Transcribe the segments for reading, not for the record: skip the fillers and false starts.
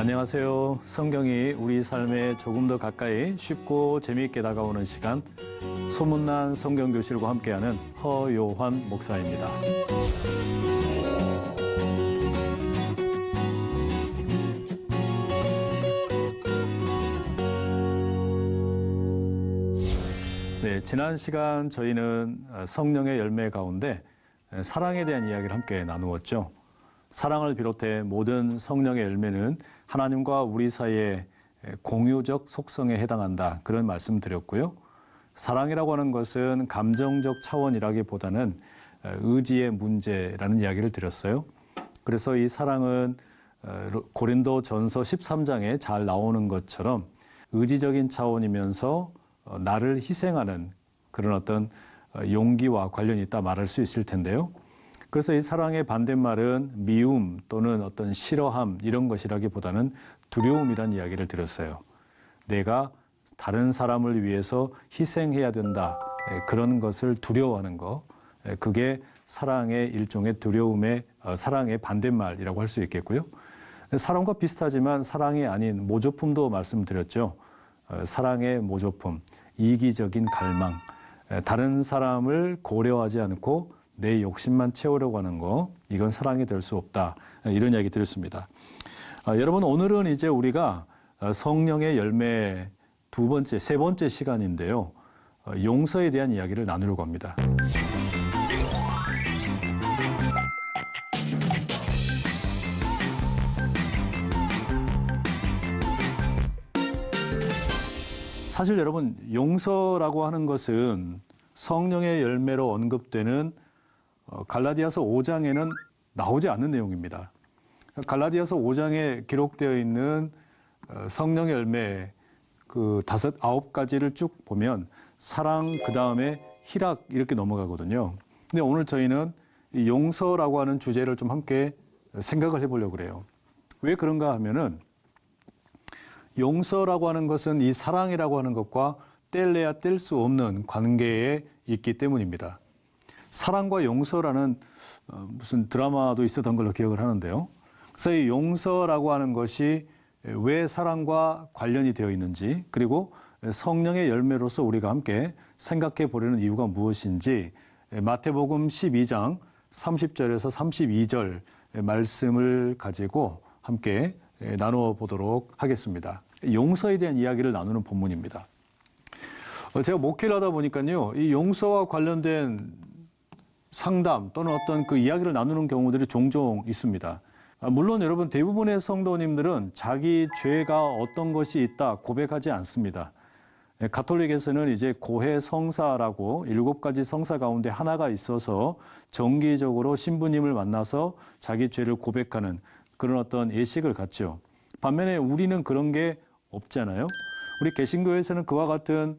안녕하세요. 성경이 우리 삶에 조금 더 가까이 쉽고 재미있게 다가오는 시간, 소문난 성경교실과 함께하는 허요환 목사입니다. 네, 지난 시간 저희는 성령의 열매 가운데 사랑에 대한 이야기를 함께 나누었죠. 사랑을 비롯해 모든 성령의 열매는 하나님과 우리 사이의 공유적 속성에 해당한다. 그런 말씀 드렸고요. 사랑이라고 하는 것은 감정적 차원이라기보다는 의지의 문제라는 이야기를 드렸어요. 그래서 이 사랑은 고린도전서 13장에 잘 나오는 것처럼 의지적인 차원이면서 나를 희생하는 그런 어떤 용기와 관련이 있다 말할 수 있을 텐데요. 그래서 이 사랑의 반대말은 미움 또는 어떤 싫어함 이런 것이라기보다는 두려움이라는 이야기를 드렸어요. 내가 다른 사람을 위해서 희생해야 된다. 그런 것을 두려워하는 거. 그게 사랑의 일종의 두려움의 사랑의 반대말이라고 할 수 있겠고요. 사랑과 비슷하지만 사랑이 아닌 모조품도 말씀드렸죠. 사랑의 모조품, 이기적인 갈망, 다른 사람을 고려하지 않고 내 욕심만 채우려고 하는 거, 이건 사랑이 될 수 없다. 이런 이야기 드렸습니다. 여러분, 오늘은 이제 우리가 성령의 열매 세 번째 시간인데요. 용서에 대한 이야기를 나누려고 합니다. 사실 여러분, 용서라고 하는 것은 성령의 열매로 언급되는 갈라디아서 5장에는 나오지 않는 내용입니다. 갈라디아서 5장에 기록되어 있는 성령의 열매 그 9가지를 쭉 보면 사랑, 그 다음에 희락 이렇게 넘어가거든요. 근데 오늘 저희는 이 용서라고 하는 주제를 좀 함께 생각을 해보려고 그래요. 왜 그런가 하면은 용서라고 하는 것은 이 사랑이라고 하는 것과 뗄래야 뗄 수 없는 관계에 있기 때문입니다. 사랑과 용서라는 무슨 드라마도 있었던 걸로 기억을 하는데요. 그래서 이 용서라고 하는 것이 왜 사랑과 관련이 되어 있는지, 그리고 성령의 열매로서 우리가 함께 생각해 보려는 이유가 무엇인지 마태복음 12장 30절에서 32절 말씀을 가지고 함께 나누어 보도록 하겠습니다. 용서에 대한 이야기를 나누는 본문입니다. 제가 목회를 하다 보니까요, 이 용서와 관련된 상담 또는 어떤 그 이야기를 나누는 경우들이 종종 있습니다. 물론 여러분, 대부분의 성도님들은 자기 죄가 어떤 것이 있다 고백하지 않습니다. 가톨릭에서는 이제 고해 성사라고 7가지 성사 가운데 하나가 있어서 정기적으로 신부님을 만나서 자기 죄를 고백하는 그런 어떤 예식을 갖죠. 반면에 우리는 그런 게 없잖아요. 우리 개신교에서는 그와 같은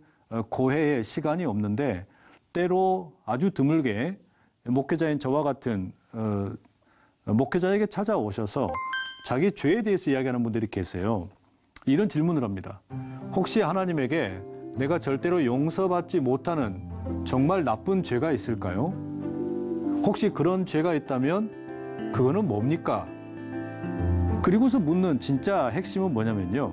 고해의 시간이 없는데 때로 아주 드물게 목회자인 저와 같은 목회자에게 찾아오셔서 자기 죄에 대해서 이야기하는 분들이 계세요. 이런 질문을 합니다. 혹시 하나님에게 내가 절대로 용서받지 못하는 정말 나쁜 죄가 있을까요? 혹시 그런 죄가 있다면 그거는 뭡니까? 그리고서 묻는 진짜 핵심은 뭐냐면요.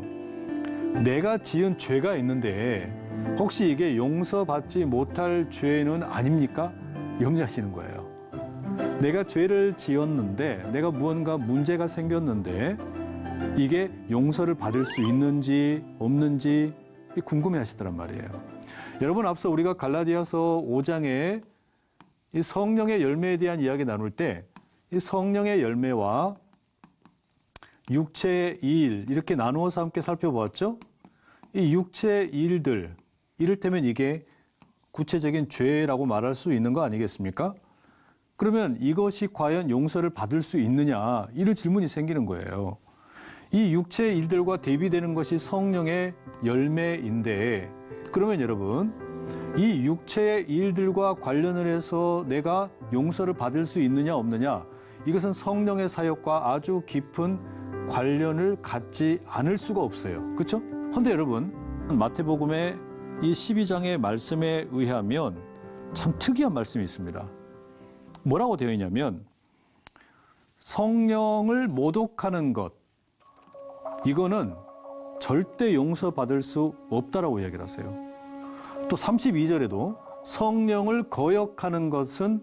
내가 지은 죄가 있는데 혹시 이게 용서받지 못할 죄는 아닙니까? 염려하시는 거예요. 내가 죄를 지었는데, 내가 무언가 문제가 생겼는데 이게 용서를 받을 수 있는지 없는지 궁금해 하시더란 말이에요. 여러분, 앞서 우리가 갈라디아서 5장에 이 성령의 열매에 대한 이야기 나눌 때 이 성령의 열매와 육체의 일 이렇게 나누어서 함께 살펴보았죠. 이 육체의 일들, 이를테면 이게 구체적인 죄라고 말할 수 있는 거 아니겠습니까? 그러면 이것이 과연 용서를 받을 수 있느냐, 이런 질문이 생기는 거예요. 이 육체의 일들과 대비되는 것이 성령의 열매인데, 그러면 여러분, 이 육체의 일들과 관련을 해서 내가 용서를 받을 수 있느냐 없느냐, 이것은 성령의 사역과 아주 깊은 관련을 갖지 않을 수가 없어요. 그렇죠? 그런데 여러분, 마태복음의 이 12장의 말씀에 의하면 참 특이한 말씀이 있습니다. 뭐라고 되어 있냐면 성령을 모독하는 것, 이거는 절대 용서받을 수 없다라고 이야기를 하세요. 또 32절에도 성령을 거역하는 것은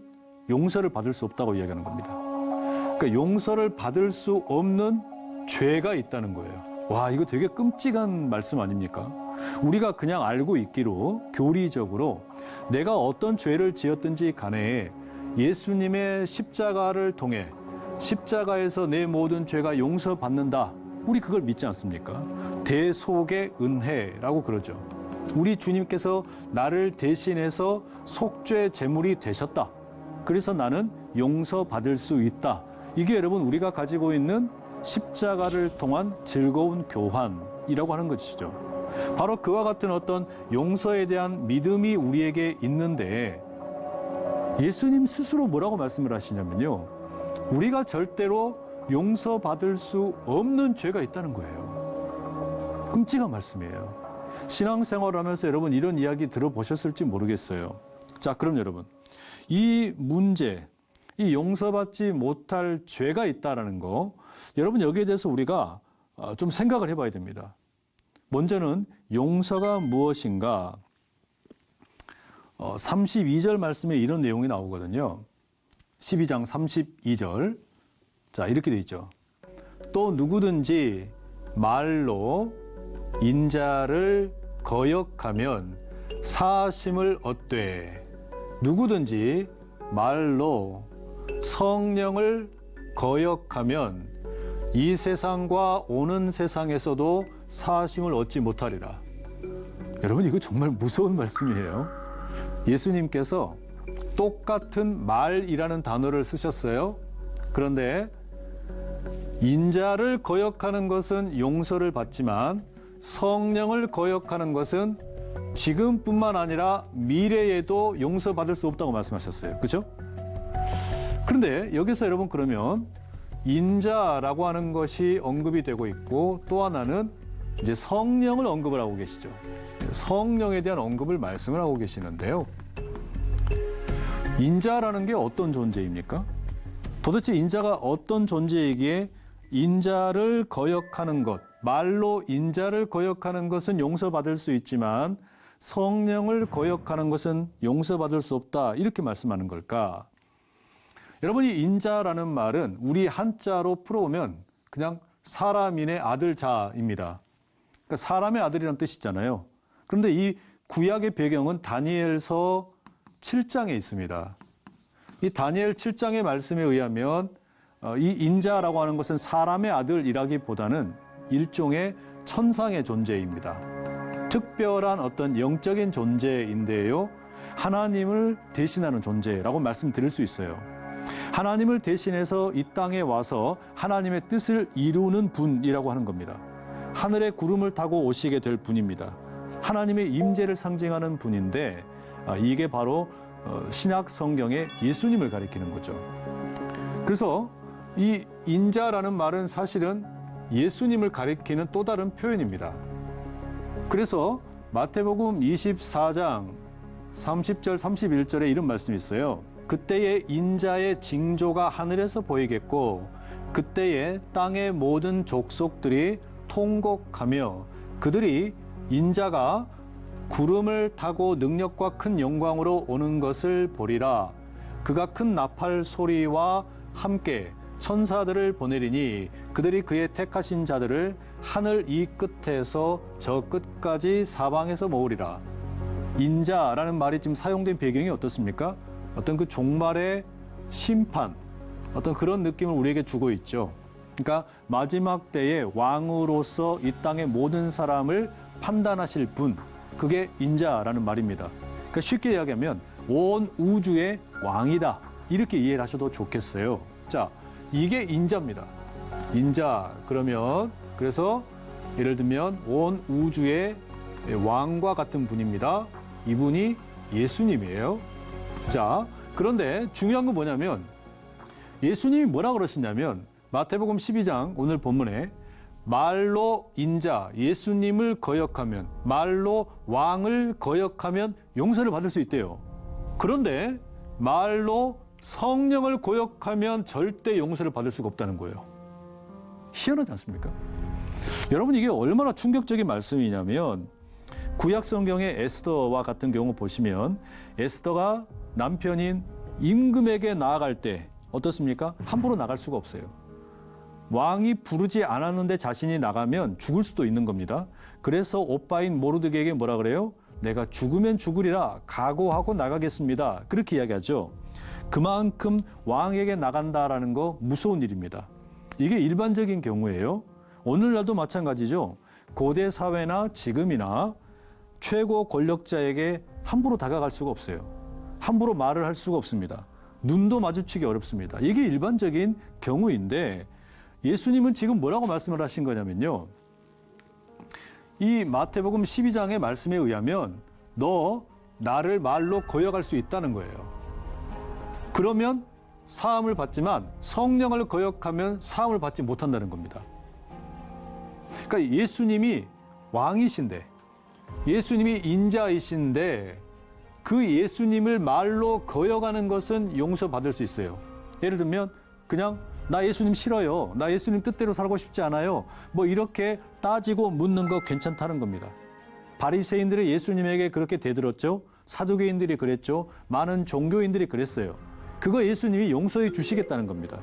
용서를 받을 수 없다고 이야기하는 겁니다. 그러니까 용서를 받을 수 없는 죄가 있다는 거예요. 와, 이거 되게 끔찍한 말씀 아닙니까? 우리가 그냥 알고 있기로 교리적으로 내가 어떤 죄를 지었든지 간에 예수님의 십자가를 통해 십자가에서 내 모든 죄가 용서받는다. 우리 그걸 믿지 않습니까? 대속의 은혜라고 그러죠. 우리 주님께서 나를 대신해서 속죄 제물이 되셨다. 그래서 나는 용서받을 수 있다. 이게 여러분 우리가 가지고 있는 십자가를 통한 즐거운 교환이라고 하는 것이죠. 바로 그와 같은 어떤 용서에 대한 믿음이 우리에게 있는데 예수님 스스로 뭐라고 말씀을 하시냐면요. 우리가 절대로 용서받을 수 없는 죄가 있다는 거예요. 끔찍한 말씀이에요. 신앙생활을 하면서 여러분 이런 이야기 들어보셨을지 모르겠어요. 자, 그럼 여러분 이 문제, 이 용서받지 못할 죄가 있다는 거 여러분 여기에 대해서 우리가 좀 생각을 해봐야 됩니다. 먼저는 용서가 무엇인가 32절 말씀에 이런 내용이 나오거든요. 12장 32절 자 이렇게 돼 있죠. 또 누구든지 말로 인자를 거역하면 사심을 얻되 누구든지 말로 성령을 거역하면 이 세상과 오는 세상에서도 사심을 얻지 못하리라. 여러분 이거 정말 무서운 말씀이에요. 예수님께서 똑같은 말이라는 단어를 쓰셨어요. 그런데 인자를 거역하는 것은 용서를 받지만 성령을 거역하는 것은 지금뿐만 아니라 미래에도 용서받을 수 없다고 말씀하셨어요. 그렇죠? 그런데 여기서 여러분 그러면 인자라고 하는 것이 언급이 되고 있고 또 하나는 이제 성령을 언급을 하고 계시죠. 성령에 대한 언급을 말씀을 하고 계시는데요. 인자라는 게 어떤 존재입니까? 도대체 인자가 어떤 존재이기에 인자를 거역하는 것, 말로 인자를 거역하는 것은 용서받을 수 있지만 성령을 거역하는 것은 용서받을 수 없다. 이렇게 말씀하는 걸까? 여러분 이 인자라는 말은 우리 한자로 풀어오면 그냥 사람인의 아들 자입니다. 그러니까 사람의 아들이라는 뜻이잖아요. 그런데 이 구약의 배경은 다니엘서 7장에 있습니다. 이 다니엘 7장의 말씀에 의하면 이 인자라고 하는 것은 사람의 아들이라기보다는 일종의 천상의 존재입니다. 특별한 어떤 영적인 존재인데요. 하나님을 대신하는 존재라고 말씀드릴 수 있어요. 하나님을 대신해서 이 땅에 와서 하나님의 뜻을 이루는 분이라고 하는 겁니다. 하늘의 구름을 타고 오시게 될 분입니다. 하나님의 임재를 상징하는 분인데 이게 바로 신약 성경의 예수님을 가리키는 거죠. 그래서 이 인자라는 말은 사실은 예수님을 가리키는 또 다른 표현입니다. 그래서 마태복음 24장 30절 31절에 이런 말씀이 있어요. 그때의 인자의 징조가 하늘에서 보이겠고 그때에 땅의 모든 족속들이 통곡하며 그들이 인자가 구름을 타고 능력과 큰 영광으로 오는 것을 보리라. 그가 큰 나팔 소리와 함께 천사들을 보내리니 그들이 그의 택하신 자들을 하늘 이 끝에서 저 끝까지 사방에서 모으리라. 인자라는 말이 지금 사용된 배경이 어떻습니까? 어떤 그 종말의 심판, 어떤 그런 느낌을 우리에게 주고 있죠. 그러니까 마지막 때에 왕으로서 이 땅의 모든 사람을 판단하실 분, 그게 인자라는 말입니다. 그러니까 쉽게 이야기하면 온 우주의 왕이다. 이렇게 이해를 하셔도 좋겠어요. 자, 이게 인자입니다. 인자 그러면 그래서 예를 들면 온 우주의 왕과 같은 분입니다. 이분이 예수님이에요. 자, 그런데 중요한 건 뭐냐면 예수님이 뭐라 그러시냐면 마태복음 12장 오늘 본문에 말로 인자, 예수님을 거역하면, 말로 왕을 거역하면 용서를 받을 수 있대요. 그런데 말로 성령을 거역하면 절대 용서를 받을 수가 없다는 거예요. 희한하지 않습니까? 여러분 이게 얼마나 충격적인 말씀이냐면 구약 성경의 에스더와 같은 경우 보시면 에스더가 남편인 임금에게 나아갈 때 어떻습니까? 함부로 나갈 수가 없어요. 왕이 부르지 않았는데 자신이 나가면 죽을 수도 있는 겁니다. 그래서 오빠인 모르드게에게 뭐라 그래요? 내가 죽으면 죽으리라 각오하고 나가겠습니다. 그렇게 이야기하죠. 그만큼 왕에게 나간다라는 거 무서운 일입니다. 이게 일반적인 경우예요. 오늘날도 마찬가지죠. 고대 사회나 지금이나 최고 권력자에게 함부로 다가갈 수가 없어요. 함부로 말을 할 수가 없습니다. 눈도 마주치기 어렵습니다. 이게 일반적인 경우인데 예수님은 지금 뭐라고 말씀을 하신 거냐면요. 이 마태복음 12장의 말씀에 의하면 너 나를 말로 거역할 수 있다는 거예요. 그러면 사함을 받지만 성령을 거역하면 사함을 받지 못한다는 겁니다. 그러니까 예수님이 왕이신데 예수님이 인자이신데 그 예수님을 말로 거역하는 것은 용서받을 수 있어요. 예를 들면 그냥 나 예수님 싫어요. 나 예수님 뜻대로 살고 싶지 않아요. 뭐 이렇게 따지고 묻는 거 괜찮다는 겁니다. 바리새인들이 예수님에게 그렇게 대들었죠. 사두개인들이 그랬죠. 많은 종교인들이 그랬어요. 그거 예수님이 용서해 주시겠다는 겁니다.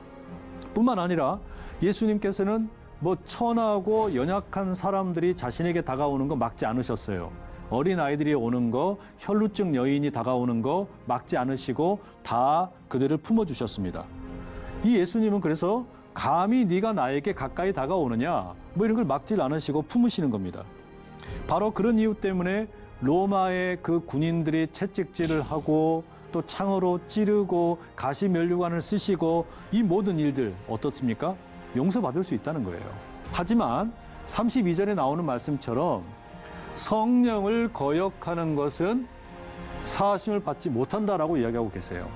뿐만 아니라 예수님께서는 뭐 천하고 연약한 사람들이 자신에게 다가오는 거 막지 않으셨어요. 어린 아이들이 오는 거, 혈루증 여인이 다가오는 거 막지 않으시고 다 그들을 품어주셨습니다. 이 예수님은 그래서 감히 네가 나에게 가까이 다가오느냐 뭐 이런 걸 막질 않으시고 품으시는 겁니다. 바로 그런 이유 때문에 로마의 그 군인들이 채찍질을 하고 또 창으로 찌르고 가시면류관을 쓰시고 이 모든 일들 어떻습니까? 용서받을 수 있다는 거예요. 하지만 32절에 나오는 말씀처럼 성령을 거역하는 것은 사하심을 받지 못한다라고 이야기하고 계세요.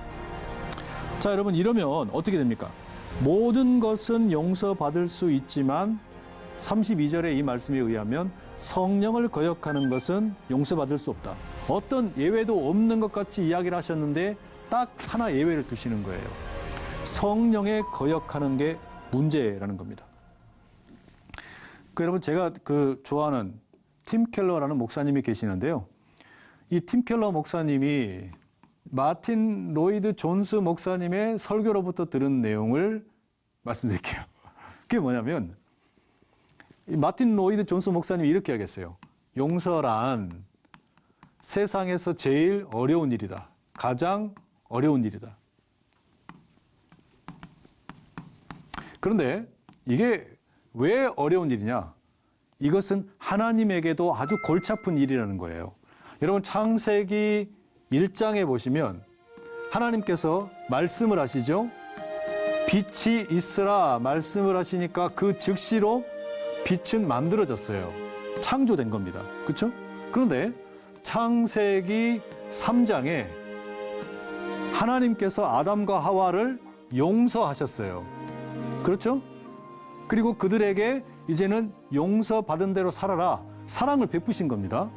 자, 여러분 이러면 어떻게 됩니까? 모든 것은 용서받을 수 있지만 32절의 이 말씀에 의하면 성령을 거역하는 것은 용서받을 수 없다. 어떤 예외도 없는 것 같이 이야기를 하셨는데 딱 하나 예외를 두시는 거예요. 성령에 거역하는 게 문제라는 겁니다. 여러분 제가 좋아하는 팀 켈러라는 목사님이 계시는데요. 이 팀 켈러 목사님이 마틴 로이드 존스 목사님의 설교로부터 들은 내용을 말씀드릴게요. 그게 뭐냐면 마틴 로이드 존스 목사님이 이렇게 하겠어요. 용서란 세상에서 제일 어려운 일이다. 가장 어려운 일이다. 그런데 이게 왜 어려운 일이냐? 이것은 하나님에게도 아주 골치 아픈 일이라는 거예요. 여러분 창세기 1장에 보시면 하나님께서 말씀을 하시죠. 빛이 있으라 말씀을 하시니까 그 즉시로 빛은 만들어졌어요. 창조된 겁니다. 그렇죠? 그런데 창세기 3장에 하나님께서 아담과 하와를 용서하셨어요. 그렇죠? 그리고 그들에게 이제는 용서받은 대로 살아라. 사랑을 베푸신 겁니다.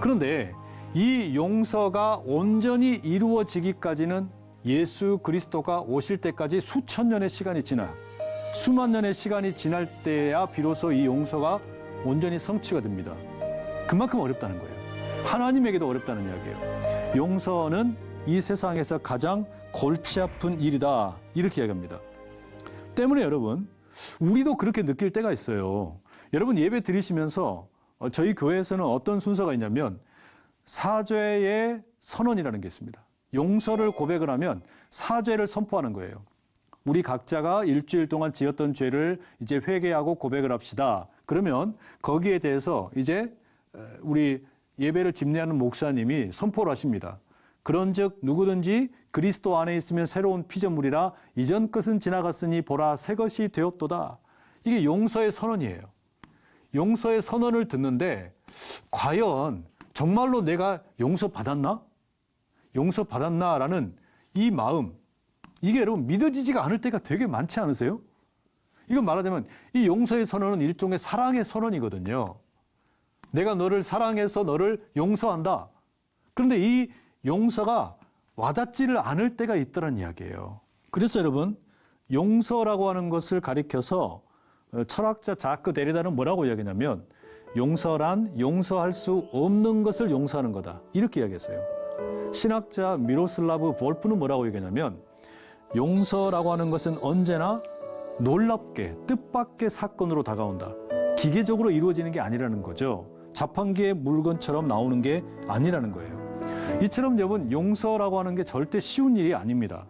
그런데 이 용서가 온전히 이루어지기까지는 예수 그리스도가 오실 때까지 수천 년의 시간이 지나요. 수만 년의 시간이 지날 때야 비로소 이 용서가 온전히 성취가 됩니다. 그만큼 어렵다는 거예요. 하나님에게도 어렵다는 이야기예요. 용서는 이 세상에서 가장 골치 아픈 일이다. 이렇게 이야기합니다. 때문에 여러분 우리도 그렇게 느낄 때가 있어요. 여러분 예배 드리시면서 저희 교회에서는 어떤 순서가 있냐면 사죄의 선언이라는 게 있습니다. 용서를 고백을 하면 사죄를 선포하는 거예요. 우리 각자가 일주일 동안 지었던 죄를 이제 회개하고 고백을 합시다. 그러면 거기에 대해서 이제 우리 예배를 집례하는 목사님이 선포를 하십니다. 그런즉 누구든지 그리스도 안에 있으면 새로운 피조물이라 이전 것은 지나갔으니 보라 새 것이 되었도다. 이게 용서의 선언이에요. 용서의 선언을 듣는데 과연 정말로 내가 용서받았나? 용서받았나라는 이 마음, 이게 여러분 믿어지지가 않을 때가 되게 많지 않으세요? 이건 말하자면 이 용서의 선언은 일종의 사랑의 선언이거든요. 내가 너를 사랑해서 너를 용서한다. 그런데 이 용서가 와닿지를 않을 때가 있더란 이야기예요. 그래서 여러분 용서라고 하는 것을 가리켜서 철학자 자크 데리다는 뭐라고 이야기하냐면 용서란 용서할 수 없는 것을 용서하는 거다. 이렇게 이야기했어요. 신학자 미로슬라브 볼프는 뭐라고 얘기하냐면 용서라고 하는 것은 언제나 놀랍게 뜻밖의 사건으로 다가온다. 기계적으로 이루어지는 게 아니라는 거죠. 자판기의 물건처럼 나오는 게 아니라는 거예요. 이처럼 여러분 용서라고 하는 게 절대 쉬운 일이 아닙니다.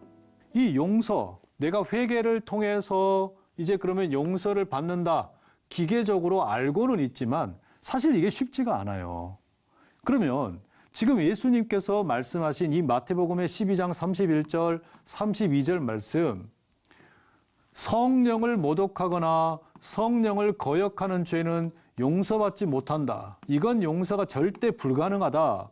이 용서, 내가 회개를 통해서 이제 그러면 용서를 받는다. 기계적으로 알고는 있지만 사실 이게 쉽지가 않아요. 그러면 지금 예수님께서 말씀하신 이 마태복음의 12장 31절, 32절 말씀, 성령을 모독하거나 성령을 거역하는 죄는 용서받지 못한다. 이건 용서가 절대 불가능하다.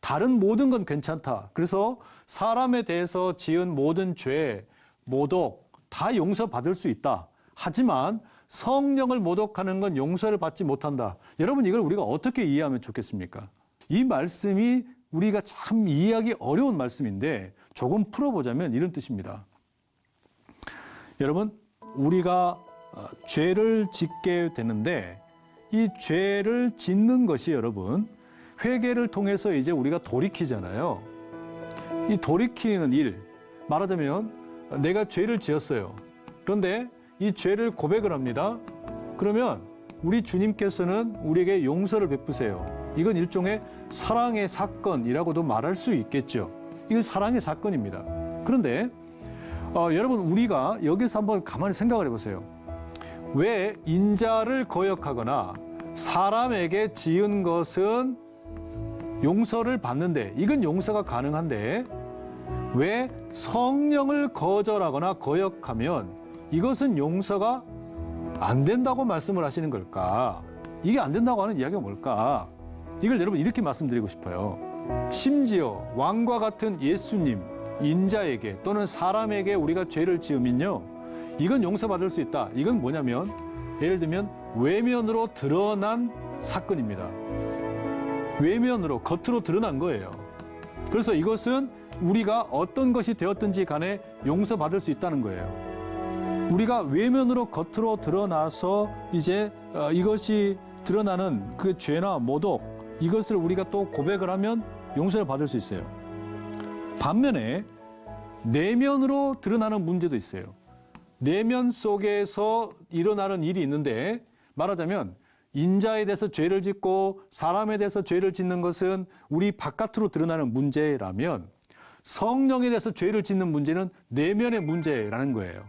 다른 모든 건 괜찮다. 그래서 사람에 대해서 지은 모든 죄, 모독 다 용서받을 수 있다. 하지만 성령을 모독하는 건 용서를 받지 못한다. 여러분 이걸 우리가 어떻게 이해하면 좋겠습니까? 이 말씀이 우리가 참 이해하기 어려운 말씀인데 조금 풀어보자면 이런 뜻입니다. 여러분 우리가 죄를 짓게 되는데 이 죄를 짓는 것이 여러분 회개를 통해서 이제 우리가 돌이키잖아요. 이 돌이키는 일, 말하자면 내가 죄를 지었어요. 그런데 이 죄를 고백을 합니다. 그러면 우리 주님께서는 우리에게 용서를 베푸세요. 이건 일종의 사랑의 사건이라고도 말할 수 있겠죠. 이건 사랑의 사건입니다. 그런데 여러분 우리가 여기서 한번 가만히 생각을 해보세요. 왜 인자를 거역하거나 사람에게 지은 것은 용서를 받는데 이건 용서가 가능한데 왜 성령을 거절하거나 거역하면 이것은 용서가 안 된다고 말씀을 하시는 걸까? 이게 안 된다고 하는 이야기가 뭘까? 이걸 여러분 이렇게 말씀드리고 싶어요. 심지어 왕과 같은 예수님, 인자에게 또는 사람에게 우리가 죄를 지으면요. 이건 용서받을 수 있다. 이건 뭐냐면 예를 들면 외면으로 드러난 사건입니다. 외면으로 겉으로 드러난 거예요. 그래서 이것은 우리가 어떤 것이 되었든지 간에 용서받을 수 있다는 거예요. 우리가 외면으로 겉으로 드러나서 이제 이것이 드러나는 그 죄나 모독 이것을 우리가 또 고백을 하면 용서를 받을 수 있어요. 반면에 내면으로 드러나는 문제도 있어요. 내면 속에서 일어나는 일이 있는데 말하자면 인자에 대해서 죄를 짓고 사람에 대해서 죄를 짓는 것은 우리 바깥으로 드러나는 문제라면 성령에 대해서 죄를 짓는 문제는 내면의 문제라는 거예요.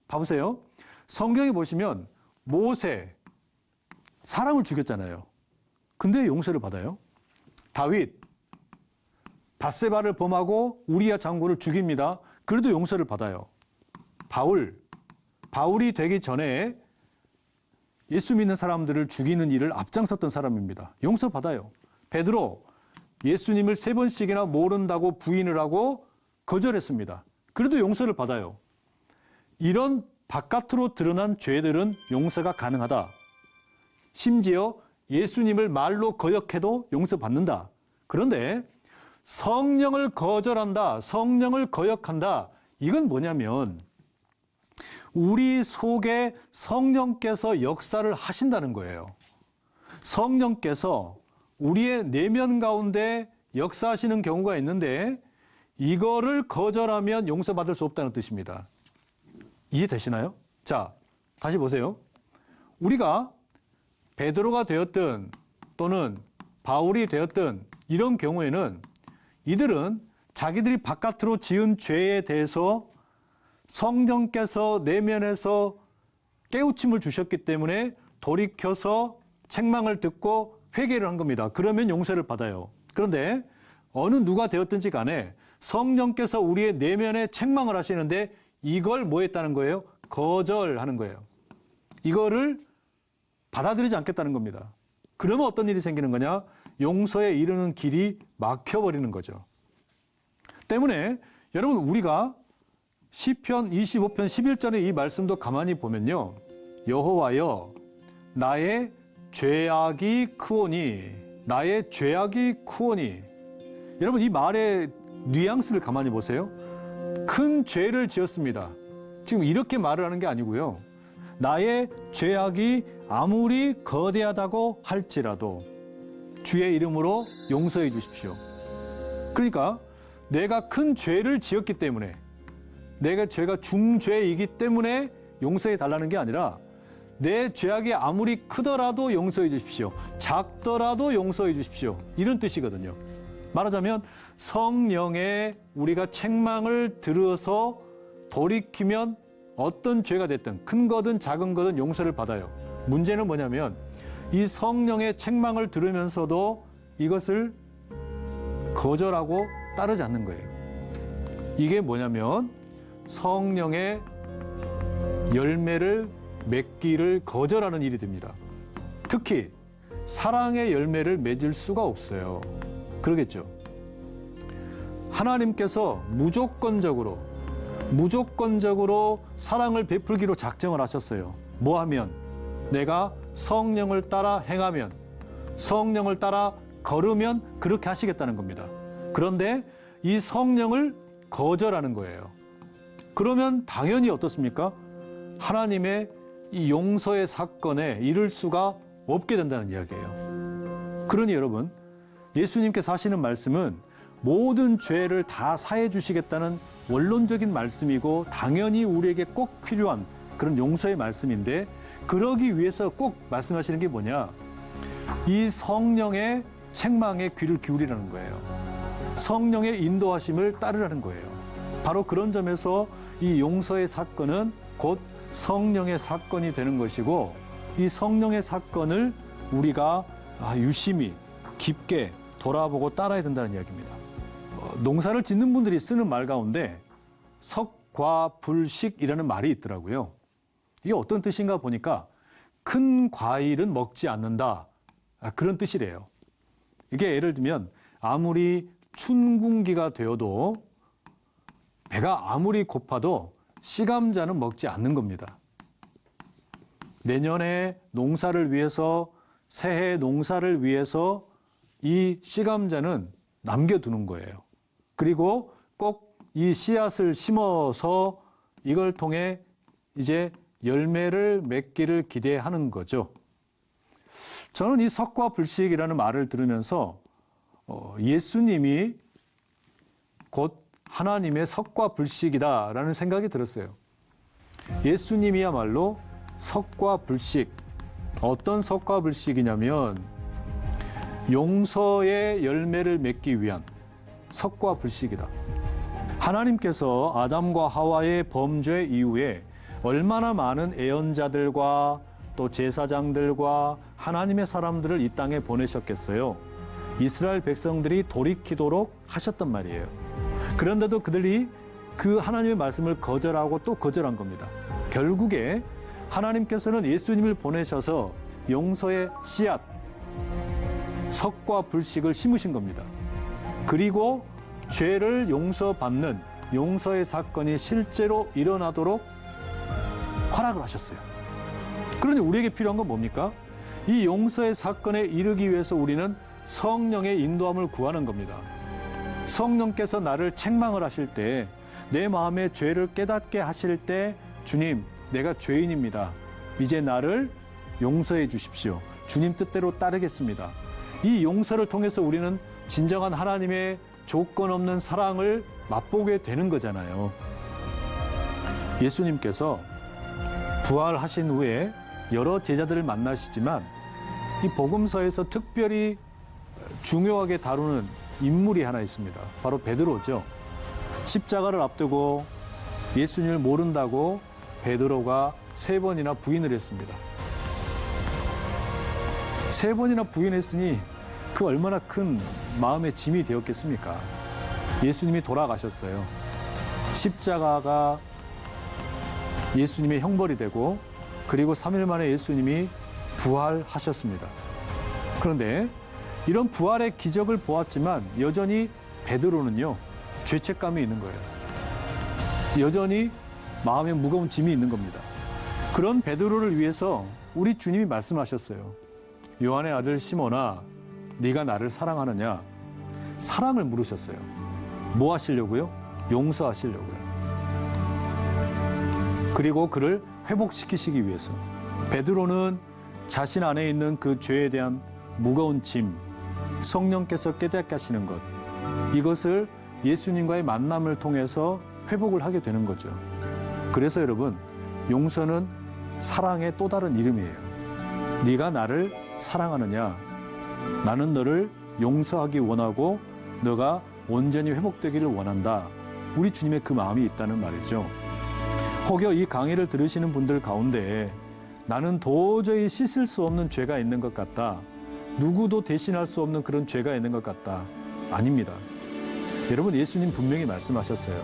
봐보세요. 성경에 보시면 모세 사람을 죽였잖아요. 근데 용서를 받아요. 다윗 밧세바를 범하고 우리야 장군을 죽입니다. 그래도 용서를 받아요. 바울이 되기 전에 예수 믿는 사람들을 죽이는 일을 앞장섰던 사람입니다. 용서받아요. 베드로 예수님을 3번씩이나 모른다고 부인을 하고 거절했습니다. 그래도 용서를 받아요. 이런 바깥으로 드러난 죄들은 용서가 가능하다. 심지어 예수님을 말로 거역해도 용서받는다. 그런데 성령을 거절한다, 성령을 거역한다. 이건 뭐냐면 우리 속에 성령께서 역사를 하신다는 거예요. 성령께서 우리의 내면 가운데 역사하시는 경우가 있는데 이거를 거절하면 용서받을 수 없다는 뜻입니다. 이해되시나요? 자, 다시 보세요. 우리가 베드로가 되었든 또는 바울이 되었든 이런 경우에는 이들은 자기들이 바깥으로 지은 죄에 대해서 성령께서 내면에서 깨우침을 주셨기 때문에 돌이켜서 책망을 듣고 회개를 한 겁니다. 그러면 용서를 받아요. 그런데 어느 누가 되었든지 간에 성령께서 우리의 내면에 책망을 하시는데 이걸 뭐 했다는 거예요? 거절하는 거예요. 이거를 받아들이지 않겠다는 겁니다. 그러면 어떤 일이 생기는 거냐? 용서에 이르는 길이 막혀버리는 거죠. 때문에 여러분 우리가 시편 25편 11절의 이 말씀도 가만히 보면요. 여호와여 나의 죄악이 크오니 나의 죄악이 크오니 여러분 이 말의 뉘앙스를 가만히 보세요. 큰 죄를 지었습니다. 지금 이렇게 말을 하는 게 아니고요. 나의 죄악이 아무리 거대하다고 할지라도 주의 이름으로 용서해 주십시오. 그러니까 내가 큰 죄를 지었기 때문에, 내가 죄가 중죄이기 때문에 용서해 달라는 게 아니라 내 죄악이 아무리 크더라도 용서해 주십시오. 작더라도 용서해 주십시오. 이런 뜻이거든요. 말하자면 성령의 우리가 책망을 들어서 돌이키면 어떤 죄가 됐든 큰 거든 작은 거든 용서를 받아요. 문제는 뭐냐면 이 성령의 책망을 들으면서도 이것을 거절하고 따르지 않는 거예요. 이게 뭐냐면 성령의 열매를 맺기를 거절하는 일이 됩니다. 특히 사랑의 열매를 맺을 수가 없어요. 그러겠죠. 하나님께서 무조건적으로 사랑을 베풀기로 작정을 하셨어요. 뭐 하면? 내가 성령을 따라 행하면, 성령을 따라 걸으면 그렇게 하시겠다는 겁니다. 그런데 이 성령을 거절하는 거예요. 그러면 당연히 어떻습니까? 하나님의 이 용서의 사건에 이를 수가 없게 된다는 이야기예요. 그러니 여러분, 예수님께서 하시는 말씀은 모든 죄를 다 사해 주시겠다는 원론적인 말씀이고 당연히 우리에게 꼭 필요한 그런 용서의 말씀인데, 그러기 위해서 꼭 말씀하시는 게 뭐냐? 이 성령의 책망에 귀를 기울이라는 거예요. 성령의 인도하심을 따르라는 거예요. 바로 그런 점에서 이 용서의 사건은 곧 성령의 사건이 되는 것이고, 이 성령의 사건을 우리가 유심히 깊게 돌아보고 따라야 된다는 이야기입니다. 농사를 짓는 분들이 쓰는 말 가운데 석과불식이라는 말이 있더라고요. 이게 어떤 뜻인가 보니까 큰 과일은 먹지 않는다, 그런 뜻이래요. 이게 예를 들면 아무리 춘궁기가 되어도 배가 아무리 고파도 씨감자는 먹지 않는 겁니다. 내년에 농사를 위해서, 새해 농사를 위해서 이 씨감자는 남겨두는 거예요. 그리고 꼭 이 씨앗을 심어서 이걸 통해 이제 열매를 맺기를 기대하는 거죠. 저는 이 석과불식이라는 말을 들으면서 예수님이 곧 하나님의 석과불식이다라는 생각이 들었어요. 예수님이야말로 석과불식, 어떤 석과불식이냐면 용서의 열매를 맺기 위한 석과불식이다. 하나님께서 아담과 하와의 범죄 이후에 얼마나 많은 애언자들과 또 제사장들과 하나님의 사람들을 이 땅에 보내셨겠어요. 이스라엘 백성들이 돌이키도록 하셨단 말이에요. 그런데도 그들이 그 하나님의 말씀을 거절하고 또 거절한 겁니다. 결국에 하나님께서는 예수님을 보내셔서 용서의 씨앗, 석과불식을 심으신 겁니다. 그리고 죄를 용서받는 용서의 사건이 실제로 일어나도록 허락을 하셨어요. 그러니 우리에게 필요한 건 뭡니까? 이 용서의 사건에 이르기 위해서 우리는 성령의 인도함을 구하는 겁니다. 성령께서 나를 책망을 하실 때, 내 마음의 죄를 깨닫게 하실 때, 주님, 내가 죄인입니다. 이제 나를 용서해 주십시오. 주님 뜻대로 따르겠습니다. 이 용서를 통해서 우리는 진정한 하나님의 조건 없는 사랑을 맛보게 되는 거잖아요. 예수님께서 부활하신 후에 여러 제자들을 만나시지만 이 복음서에서 특별히 중요하게 다루는 인물이 하나 있습니다. 바로 베드로죠. 십자가를 앞두고 예수님을 모른다고 베드로가 3번이나 부인을 했습니다. 3번이나 부인했으니 그 얼마나 큰 마음의 짐이 되었겠습니까? 예수님이 돌아가셨어요. 십자가가 예수님의 형벌이 되고, 그리고 3일 만에 예수님이 부활하셨습니다. 그런데 이런 부활의 기적을 보았지만 여전히 베드로는요, 죄책감이 있는 거예요. 여전히 마음에 무거운 짐이 있는 겁니다. 그런 베드로를 위해서 우리 주님이 말씀하셨어요. 요한의 아들 시몬아, 네가 나를 사랑하느냐? 사랑을 물으셨어요. 뭐 하시려고요? 용서하시려고요. 그리고 그를 회복시키시기 위해서. 베드로는 자신 안에 있는 그 죄에 대한 무거운 짐, 성령께서 깨닫게 하시는 것, 이것을 예수님과의 만남을 통해서 회복을 하게 되는 거죠. 그래서 여러분, 용서는 사랑의 또 다른 이름이에요. 네가 나를 사랑하느냐? 나는 너를 용서하기 원하고 너가 온전히 회복되기를 원한다. 우리 주님의 그 마음이 있다는 말이죠. 혹여 이 강의를 들으시는 분들 가운데 나는 도저히 씻을 수 없는 죄가 있는 것 같다. 누구도 대신할 수 없는 그런 죄가 있는 것 같다. 아닙니다. 여러분, 예수님 분명히 말씀하셨어요.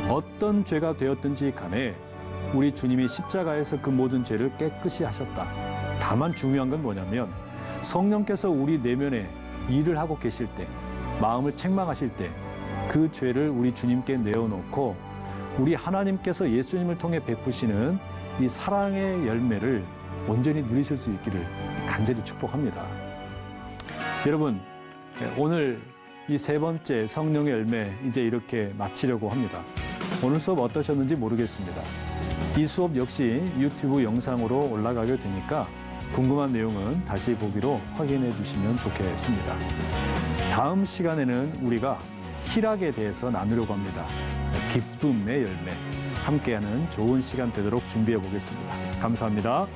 어떤 죄가 되었든지 간에 우리 주님이 십자가에서 그 모든 죄를 깨끗이 하셨다. 다만 중요한 건 뭐냐면 성령께서 우리 내면에 일을 하고 계실 때, 마음을 책망하실 때 그 죄를 우리 주님께 내어놓고 우리 하나님께서 예수님을 통해 베푸시는 이 사랑의 열매를 온전히 누리실 수 있기를 간절히 축복합니다. 여러분, 오늘 이 세 번째 성령의 열매 이제 이렇게 마치려고 합니다. 오늘 수업 어떠셨는지 모르겠습니다. 이 수업 역시 유튜브 영상으로 올라가게 되니까 궁금한 내용은 다시 보기로 확인해 주시면 좋겠습니다. 다음 시간에는 우리가 희락에 대해서 나누려고 합니다. 기쁨의 열매, 함께하는 좋은 시간 되도록 준비해 보겠습니다. 감사합니다.